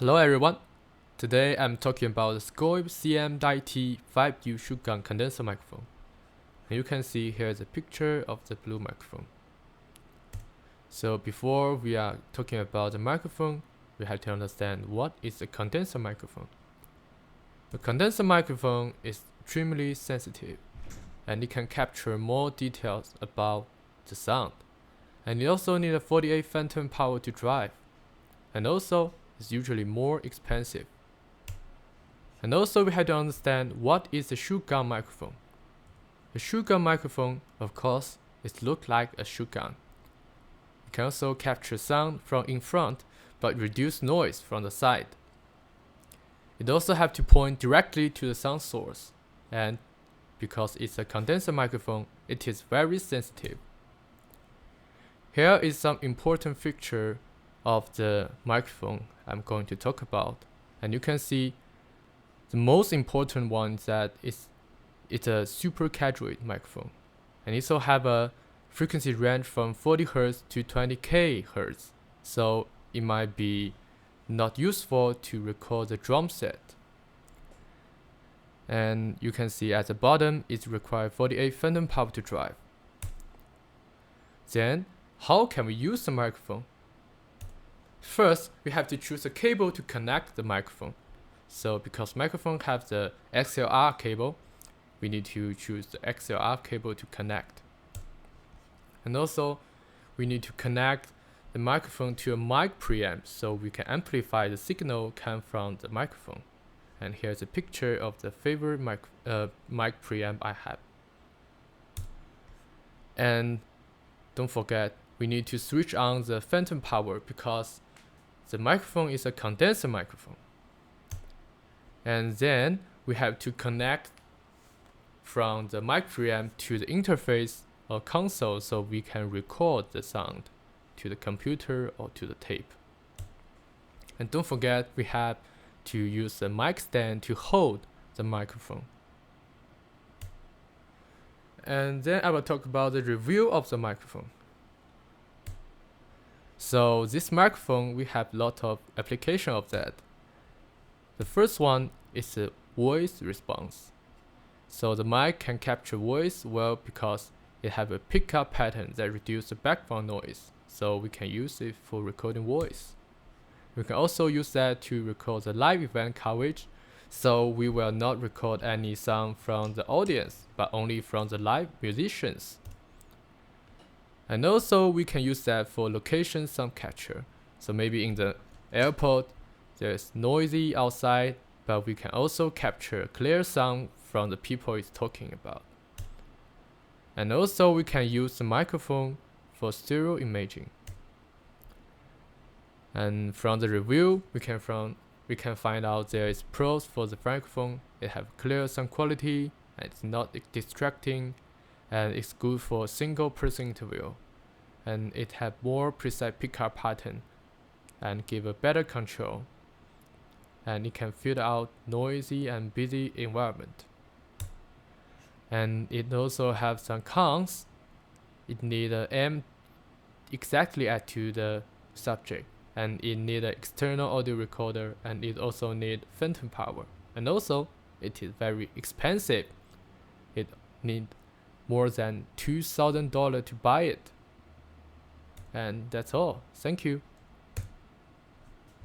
Hello everyone, today I'm talking about the Schoeps CMIT 5U shotgun condenser microphone. And you can see here is a picture of the blue microphone. So before we are talking about the microphone, we have to understand what is a condenser microphone. The condenser microphone is extremely sensitive and it can capture more details about the sound. And it also needs a 48 phantom power to drive. And also is usually more expensive. And also we have to understand what is a shotgun microphone. A shotgun microphone, of course, is look like a shotgun. It can also capture sound from in front, but reduce noise from the side. It also have to point directly to the sound source, and because it's a condenser microphone, it is very sensitive. Here is some important feature of the microphone I'm going to talk about, and you can see the most important one is that it's a super graduate microphone, and it also have a frequency range from 40 Hz to 20k Hz, so it might be not useful to record the drum set. And you can see at the bottom it requires 48 phantom power to drive. Then how can we use the microphone? First, we have to choose a cable to connect the microphone. So because microphone have the XLR cable, we need to choose the XLR cable to connect. And also, we need to connect the microphone to a mic preamp so we can amplify the signal come from the microphone. And here's a picture of the favorite mic preamp I have. And don't forget, we need to switch on the phantom power because the microphone is a condenser microphone. And then we have to connect from the mic preamp to the interface or console so we can record the sound to the computer or to the tape. And don't forget, we have to use the mic stand to hold the microphone. And then I will talk about the review of the microphone. So this microphone, we have a lot of application of that. The first one is the voice response. So the mic can capture voice well because it have a pickup pattern that reduces the background noise. So we can use it for recording voice. We can also use that to record the live event coverage. So we will not record any sound from the audience, but only from the live musicians. And also we can use that for location sound capture. So maybe in the airport, there's noisy outside, but we can also capture clear sound from the people it's talking about. And also we can use the microphone for stereo imaging. And from the review, we can find out there is pros for the microphone. It have clear sound quality, and it's not distracting, and it's good for a single person interview, and it have more precise pickup pattern and give a better control, and it can filter out noisy and busy environment. And it also have some cons. It need an aim exactly at to the subject, and it need an external audio recorder, and it also need phantom power, and also it is very expensive. It need more than $2,000 to buy it. And that's all. Thank you.